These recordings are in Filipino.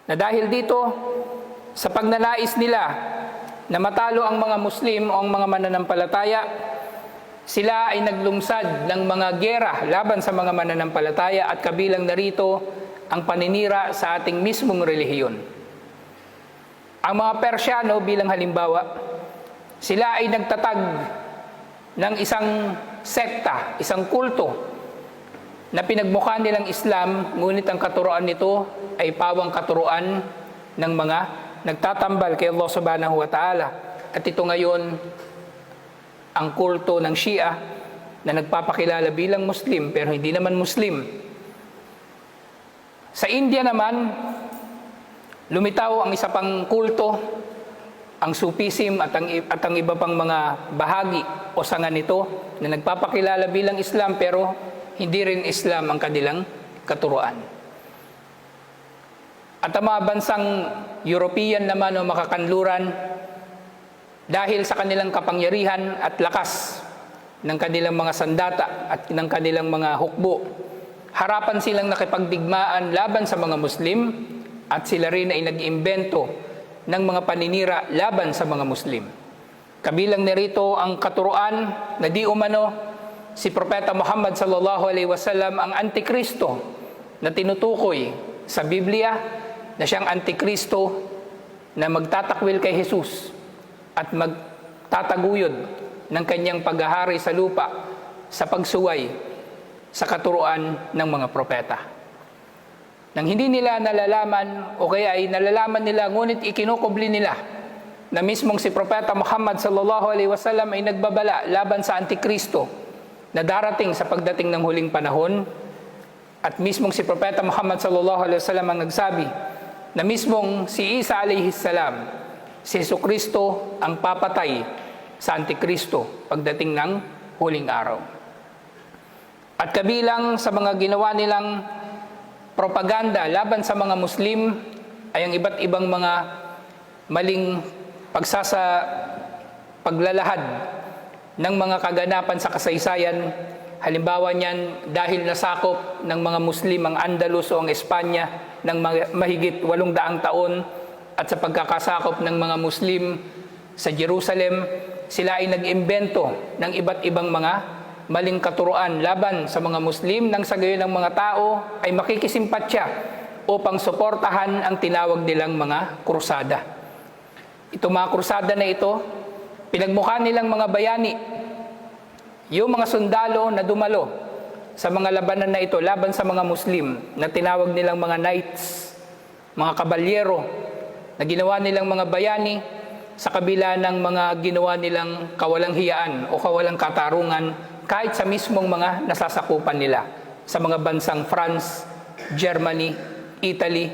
Na dahil dito, sa pagnanais nila na matalo ang mga Muslim o ang mga mananampalataya, sila ay naglungsad ng mga giyera laban sa mga mananampalataya at kabilang narito ang paninira sa ating mismong relihiyon. Ang mga Persyano bilang halimbawa, sila ay nagtatag ng isang sekta, isang kulto na pinagmukha nilang Islam, ngunit ang katuruan nito ay pawang katuruan ng mga nagtatambal kay Allah Subhanahu wa Ta'ala. At ito ngayon ang kulto ng Shia na nagpapakilala bilang Muslim pero hindi naman Muslim. Sa India naman, lumitaw ang isa pang kulto, ang Sufism at ang iba pang mga bahagi o sanga nito na nagpapakilala bilang Islam pero hindi rin Islam ang kanilang katuruan. At ang mga bansang European naman o makakanluran, dahil sa kanilang kapangyarihan at lakas ng kanilang mga sandata at ng kanilang mga hukbo, harapan silang nakipagdigmaan laban sa mga Muslim at sila rin ay nag-imbento ng mga paninira laban sa mga Muslim. Kabilang nirito ang katuruan na di umano si Propeta Muhammad sallallahu alaihi wasallam ang Antikristo na tinutukoy sa Biblia na siyang Antikristo na magtatakwil kay Jesus at magtataguyod ng kanyang paghahari sa lupa sa pagsuway sa katuruan ng mga propeta. Nang hindi nila nalalaman o kaya ay nalalaman nila ngunit ikinukubli nila na mismong si Propeta Muhammad sallallahu alaihi wasallam ay nagbabala laban sa Antikristo na darating sa pagdating ng huling panahon, at mismong si Propeta Muhammad sallallahu alaihi wasallam ang nagsabi na mismong si Isa alaihi salam, si Jesucristo ang papatay sa Antikristo pagdating ng huling araw. At kabilang sa mga ginawa nilang propaganda laban sa mga Muslim ay ang iba't ibang mga maling paglalahad ng mga kaganapan sa kasaysayan. Halimbawa niyan, dahil nasakop ng mga Muslim ang Andalus o ang Espanya ng mahigit 800 taon, at sa pagkakasakop ng mga Muslim sa Jerusalem, sila ay nag-imbento ng iba't ibang mga maling katuruan laban sa mga Muslim nang sa gayon ng mga tao ay makikisimpatya upang suportahan ang tinawag nilang mga krusada. Ito mga krusada na ito, pinagmukha nilang mga bayani, yung mga sundalo na dumalo sa mga labanan na ito laban sa mga Muslim na tinawag nilang mga knights, mga kabalyero, na ginawa nilang mga bayani sa kabila ng mga ginawa nilang kawalang hiyaan o kawalang katarungan kahit sa mismong mga nasasakupan nila sa mga bansang France, Germany, Italy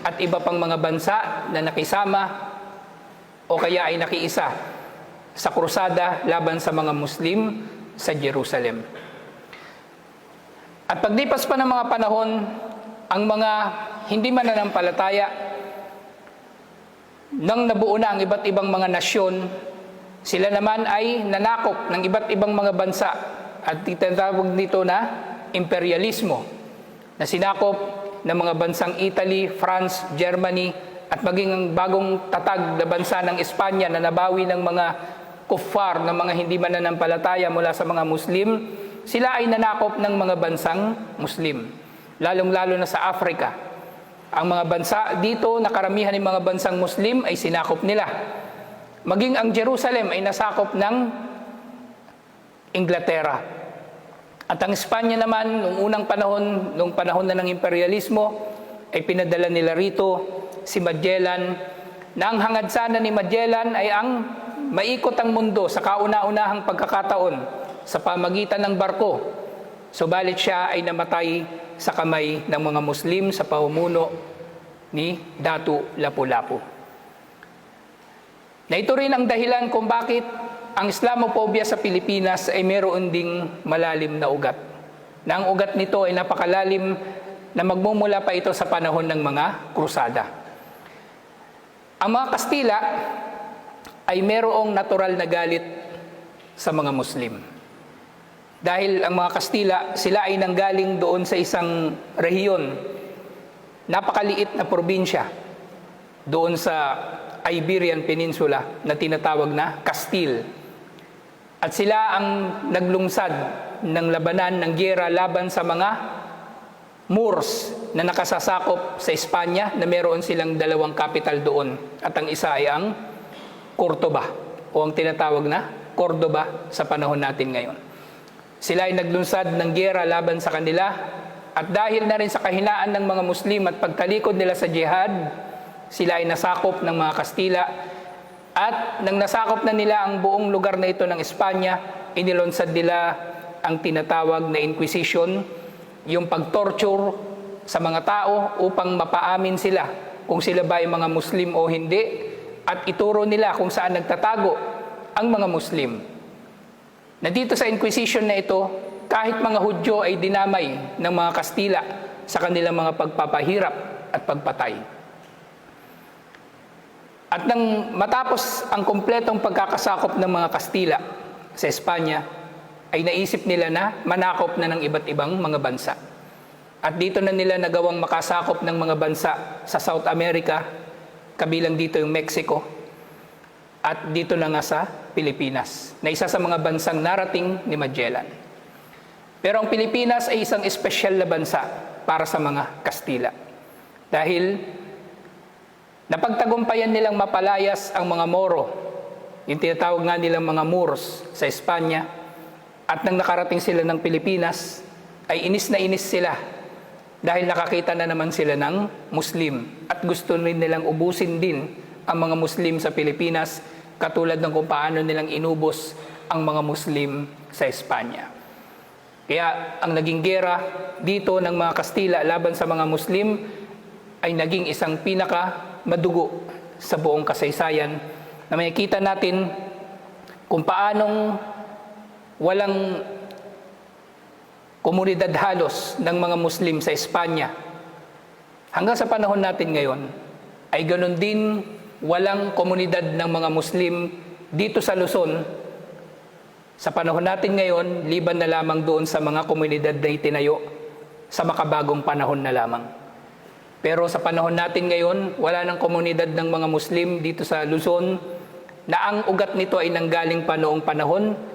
at iba pang mga bansa na nakisama o kaya ay nakiisa sa krusada laban sa mga Muslim sa Jerusalem. At paglipas pa ng mga panahon, ang mga hindi mananampalataya, nang nabuo na ang iba't ibang mga nasyon, sila naman ay nanakop ng iba't ibang mga bansa at tinatawag dito na imperialismo, na sinakop ng mga bansang Italy, France, Germany at maging ang bagong tatag na bansa ng Espanya na nabawi ng mga kuffar, ng mga hindi mananampalataya mula sa mga Muslim. Sila ay nanakop ng mga bansang Muslim, lalong-lalo na sa Africa. Ang mga bansa dito na karamihan ng mga bansang Muslim ay sinakop nila. Maging ang Jerusalem ay nasakop ng Inglaterra. At ang Espanya naman, nung panahon na ng imperialismo, ay pinadala nila rito si Magellan, na ang hangad sana ni Magellan ay ang maikot ang mundo sa kauna-unahang pagkakataon sa pamagitan ng barko. Subalit siya ay namatay sa kamay ng mga Muslim sa pamumuno ni Datu Lapu-Lapu. Na ito rin ang dahilan kung bakit ang Islamophobia sa Pilipinas ay meron ding malalim na ugat. Na ang ugat nito ay napakalalim na magmumula pa ito sa panahon ng mga krusada. Ang mga Kastila ay merong natural na galit sa mga Muslim. Dahil ang mga Kastila, sila ay nanggaling doon sa isang rehiyon, napakaliit na probinsya doon sa Iberian Peninsula na tinatawag na Castile. At sila ang naglungsad ng labanan ng giyera laban sa mga Moors na nakasasakop sa Espanya na meron silang dalawang capital doon. At ang isa ay ang Cordoba o ang tinatawag na Cordoba sa panahon natin ngayon. Sila ay naglunsad ng giyera laban sa kanila at dahil na rin sa kahinaan ng mga Muslim at pagtalikod nila sa jihad, sila ay nasakop ng mga Kastila at nang nasakop na nila ang buong lugar na ito ng Espanya, inilunsad nila ang tinatawag na Inquisition, yung pag-torture sa mga tao upang mapaamin sila kung sila ba ay mga Muslim o hindi at ituro nila kung saan nagtatago ang mga Muslim. Na dito sa Inquisition na ito, kahit mga Hudyo ay dinamay ng mga Kastila sa kanilang mga pagpapahirap at pagpatay. At nang matapos ang kumpletong pagkakasakop ng mga Kastila sa Espanya, ay naisip nila na manakop na ng iba't ibang mga bansa. At dito na nila nagawang makasakop ng mga bansa sa South America, kabilang dito yung Mexico, at dito na nga sa Pilipinas, na isa sa mga bansang narating ni Magellan. Pero ang Pilipinas ay isang espesyal na bansa para sa mga Kastila. Dahil napagtagumpayan nilang mapalayas ang mga Moro, yung tinatawag nga nilang mga Moors sa Espanya, at nang nakarating sila ng Pilipinas, ay inis na inis sila dahil nakakita na naman sila ng Muslim at gusto rin nilang ubusin din ang mga Muslim sa Pilipinas katulad ng kung paano nilang inubos ang mga Muslim sa Espanya. Kaya ang naging giyera dito ng mga Kastila laban sa mga Muslim ay naging isang pinaka madugo sa buong kasaysayan na makikita natin kung paanong walang komunidad halos ng mga Muslim sa Espanya. Hanggang sa panahon natin ngayon, ay ganoon din walang komunidad ng mga Muslim dito sa Luzon. Sa panahon natin ngayon, liban na lamang doon sa mga komunidad na itinayo sa makabagong panahon na lamang. Pero sa panahon natin ngayon, wala ng komunidad ng mga Muslim dito sa Luzon na ang ugat nito ay nanggaling pa noong panahon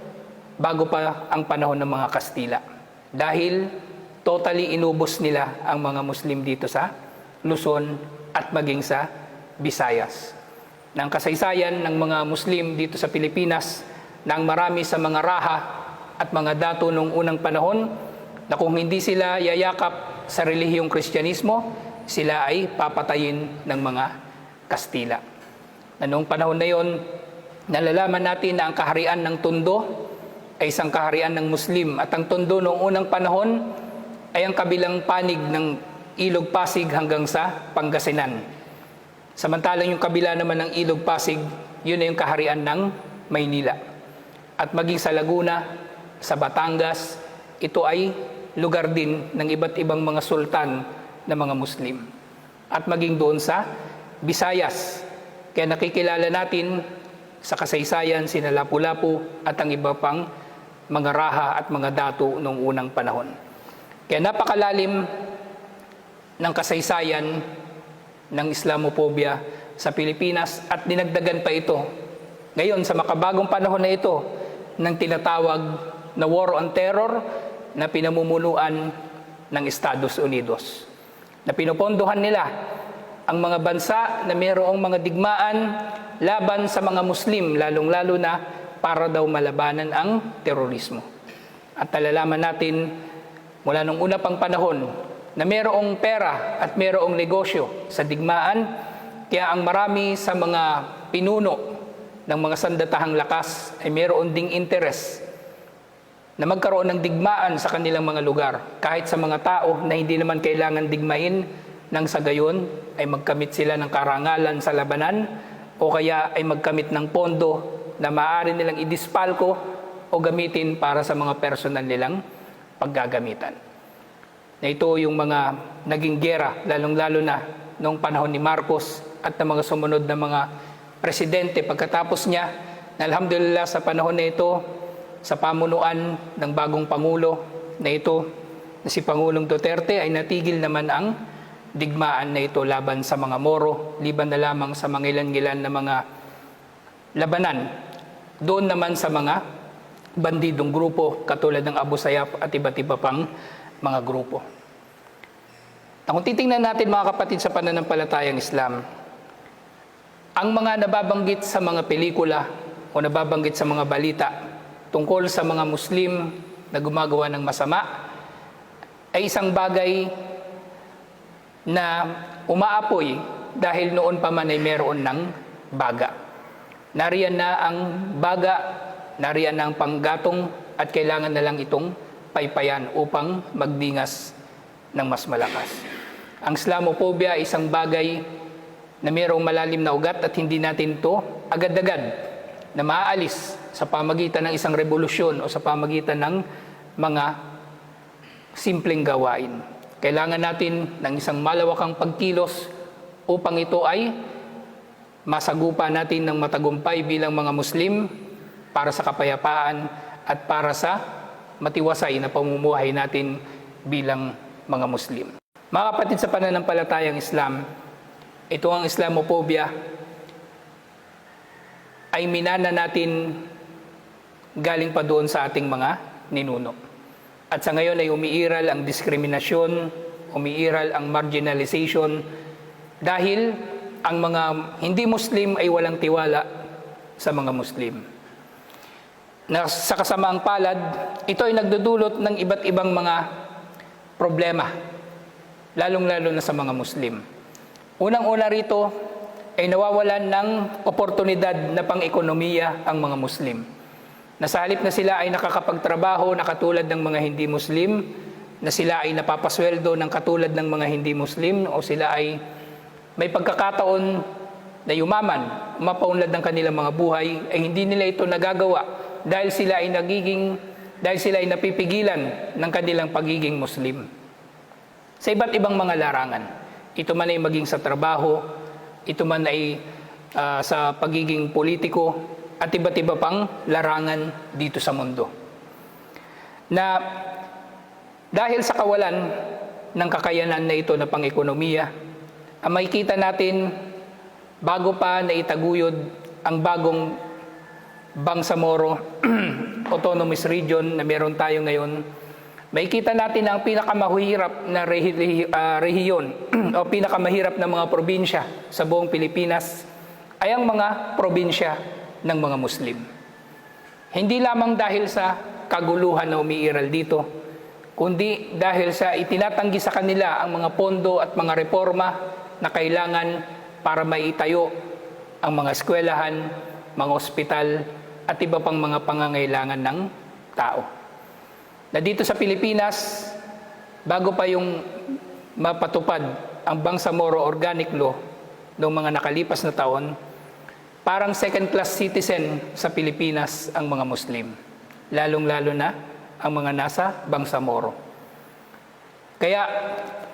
bago pa ang panahon ng mga Kastila. Dahil totally inubos nila ang mga Muslim dito sa Luzon at maging sa Visayas. Ng kasaysayan ng mga Muslim dito sa Pilipinas na ang marami sa mga raha at mga dato noong unang panahon na kung hindi sila yayakap sa relihiyong Kristyanismo, sila ay papatayin ng mga Kastila. Na noong panahon na yon, nalalaman natin na ang kaharian ng Tondo ay isang kaharian ng Muslim at ang Tondo noong unang panahon ay ang kabilang panig ng Ilog Pasig hanggang sa Pangasinan. Samantalang yung kabila naman ng Ilog Pasig, yun ay yung kaharian ng Maynila. At maging sa Laguna, sa Batangas, ito ay lugar din ng iba't ibang mga sultan na mga Muslim. At maging doon sa Visayas. Kaya nakikilala natin sa kasaysayan sina Lapu-Lapu at ang iba pang mga raha at mga dato noong unang panahon. Kaya napakalalim ng kasaysayan ng Islamophobia sa Pilipinas at dinagdagan pa ito ngayon sa makabagong panahon na ito ng tinatawag na War on Terror na pinamumunuan ng Estados Unidos. Na pinupondohan nila ang mga bansa na mayroong mga digmaan laban sa mga Muslim, lalong-lalo na para daw malabanan ang terorismo. At nalalaman natin mula nung una pang panahon na mayroong pera at mayroong negosyo sa digmaan, kaya ang marami sa mga pinuno ng mga sandatahang lakas ay mayroon ding interes na magkaroon ng digmaan sa kanilang mga lugar, kahit sa mga tao na hindi naman kailangan digmain nang sa gayon ay magkamit sila ng karangalan sa labanan o kaya ay magkamit ng pondo na maaari nilang idispalko o gamitin para sa mga personal nilang paggagamitan. Na ito yung mga naging giyera, lalong-lalo na noong panahon ni Marcos at ng mga sumunod na mga presidente pagkatapos niya, na alhamdulillah sa panahon na ito, sa pamunuan ng bagong Pangulo na ito, na si Pangulong Duterte, ay natigil naman ang digmaan na ito laban sa mga Moro, liban na lamang sa mga ilan-ilan na mga labanan. Doon naman sa mga bandidong grupo katulad ng Abu Sayyaf at iba't iba pang mga grupo. Kung titingnan natin mga kapatid sa pananampalatayang Islam, ang mga nababanggit sa mga pelikula o nababanggit sa mga balita tungkol sa mga Muslim na gumagawa ng masama ay isang bagay na umaapoy dahil noon pa man ay meron ng baga. Nariyan na ang baga, nariyan na ang panggatong at kailangan na lang itong paypayan upang magdingas ng mas malakas. Ang Islamophobia ay isang bagay na mayroong malalim na ugat at hindi natin ito agad-agad na maaalis sa pamagitan ng isang revolusyon o sa pamagitan ng mga simpleng gawain. Kailangan natin ng isang malawakang pagkilos upang ito ay masagupa natin ng matagumpay bilang mga Muslim para sa kapayapaan at para sa matiwasay na pamumuhay natin bilang mga Muslim. Mga kapatid sa pananampalatayang Islam, ito ang Islamophobia ay minana natin galing pa doon sa ating mga ninuno. At sa ngayon ay umiiral ang diskriminasyon, umiiral ang marginalization dahil ang mga hindi Muslim ay walang tiwala sa mga Muslim. Sa kasamaang palad, ito ay nagdudulot ng iba't ibang mga problema, lalong-lalo na sa mga Muslim. Unang-una rito ay nawawalan ng oportunidad na pang-ekonomiya ang mga Muslim. Na sa halip na sila ay nakakapagtrabaho na katulad ng mga hindi Muslim, na sila ay napapasweldo ng katulad ng mga hindi Muslim, o sila ay may pagkakataon na yumaman, mapaunlad ng kanilang mga buhay, ay hindi nila ito nagagawa dahil sila ay napipigilan ng kanilang pagiging Muslim. Sa iba't ibang mga larangan, ito man ay maging sa trabaho, ito man ay sa pagiging politiko, at iba't iba pang larangan dito sa mundo. Na dahil sa kawalan ng kakayanan na ito na pang-ekonomiya, ang makikita natin bago pa na itaguyod ang bagong Bangsamoro Autonomous Region na meron tayo ngayon, makikita natin na ang pinakamahirap na rehiyon o pinakamahirap na mga probinsya sa buong Pilipinas ay ang mga probinsya ng mga Muslim. Hindi lamang dahil sa kaguluhan na umiiral dito, kundi dahil sa itinatanggi sa kanila ang mga pondo at mga reforma na kailangan para maitayo ang mga eskwelahan, mga ospital, at iba pang mga pangangailangan ng tao. Na dito sa Pilipinas, bago pa yung mapatupad ang Bangsamoro Organic Law noong mga nakalipas na taon, parang second-class citizen sa Pilipinas ang mga Muslim, lalong-lalo na ang mga nasa Bangsamoro. Kaya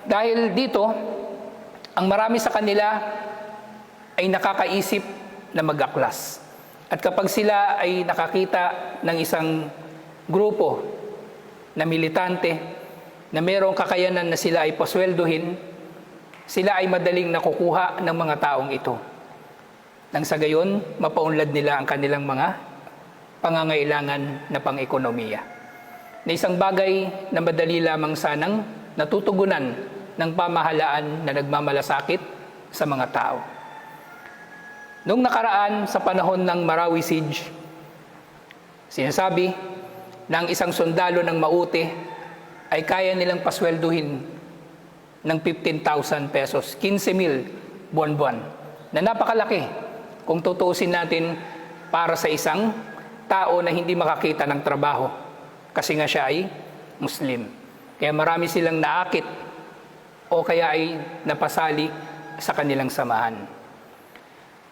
dahil dito, ang marami sa kanila ay nakakaisip na mag-aklas. At kapag sila ay nakakita ng isang grupo na militante na mayroong kakayanan na sila ay pasweldohin, sila ay madaling nakukuha ng mga taong ito. Nang sa gayon, mapaunlad nila ang kanilang mga pangangailangan na pang-ekonomiya. Na isang bagay na madali lamang sanang natutugunan ng pamahalaan na nagmamalasakit sa mga tao. Noong nakaraan, sa panahon ng Marawi Siege, sinasabi na ang isang sundalo ng Maute ay kaya nilang paswelduhin ng 15,000 pesos, 15,000 buwan-buwan, na napakalaki kung tutuusin natin para sa isang tao na hindi makakita ng trabaho kasi nga siya ay Muslim. Kaya marami silang naakit o kaya ay napasali sa kanilang samahan.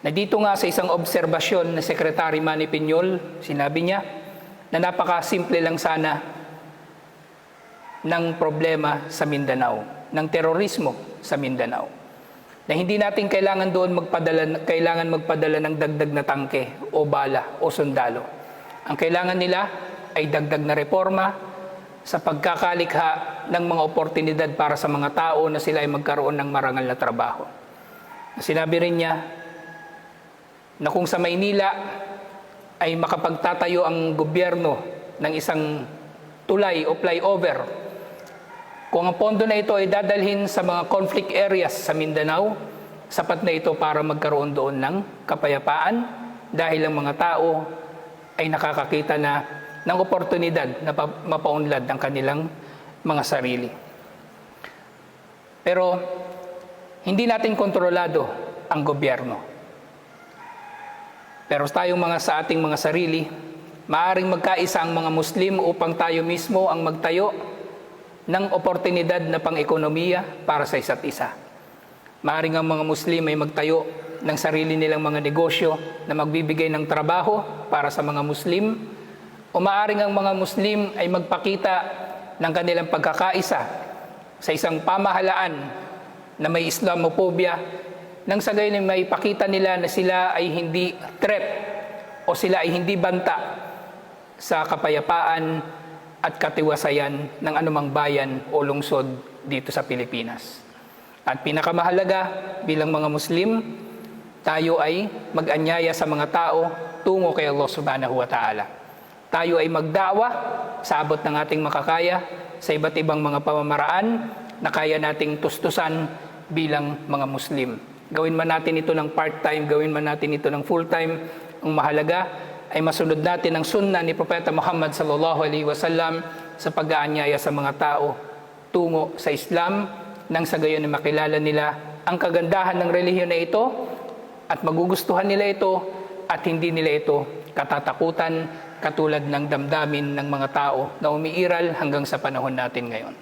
Na dito nga sa isang obserbasyon na Secretary Manny Piñol, sinabi niya na napakasimple lang sana ng problema sa Mindanao, ng terorismo sa Mindanao. Na hindi natin kailangan magpadala ng dagdag na tangke o bala o sundalo. Ang kailangan nila ay dagdag na reforma sa pagkakalikha ng mga oportunidad para sa mga tao na sila ay magkaroon ng marangal na trabaho. Sinabi rin niya na kung sa Maynila ay makapagtatayo ang gobyerno ng isang tulay o flyover, kung ang pondo na ito ay dadalhin sa mga conflict areas sa Mindanao, sapat na ito para magkaroon doon ng kapayapaan dahil ang mga tao ay nakakakita na ng oportunidad na mapaunlad ang kanilang mga sarili. Pero hindi natin kontrolado ang gobyerno. Pero tayong sa ating mga sarili, maaaring magkaisa ang mga Muslim upang tayo mismo ang magtayo ng oportunidad na pang-ekonomiya para sa isa't isa. Maaaring ang mga Muslim ay magtayo ng sarili nilang mga negosyo na magbibigay ng trabaho para sa mga Muslim, o maaaring ang mga Muslim ay magpakita ng kanilang pagkakaisa sa isang pamahalaan na may Islamophobia, nang sa gayon ay may pakita nila na sila ay hindi threat o sila ay hindi banta sa kapayapaan at katiwasayan ng anumang bayan o lungsod dito sa Pilipinas. At pinakamahalaga bilang mga Muslim, tayo ay mag-anyaya sa mga tao tungo kay Allah Subhanahu wa Ta'ala. Tayo ay magdawa sa abot ng ating makakaya sa iba't ibang mga pamamaraan na kaya nating tustusan bilang mga Muslim. Gawin man natin ito ng part-time, gawin man natin ito ng full-time, ang mahalaga ay masunod natin ang sunnah ni Propeta Muhammad sallallahu alaihi wasallam sa pag-aanyaya sa mga tao tungo sa Islam, nang sa gayon ay makilala nila ang kagandahan ng relihiyon na ito at magugustuhan nila ito at hindi nila ito katatakutan katulad ng damdamin ng mga tao na umiiral hanggang sa panahon natin ngayon.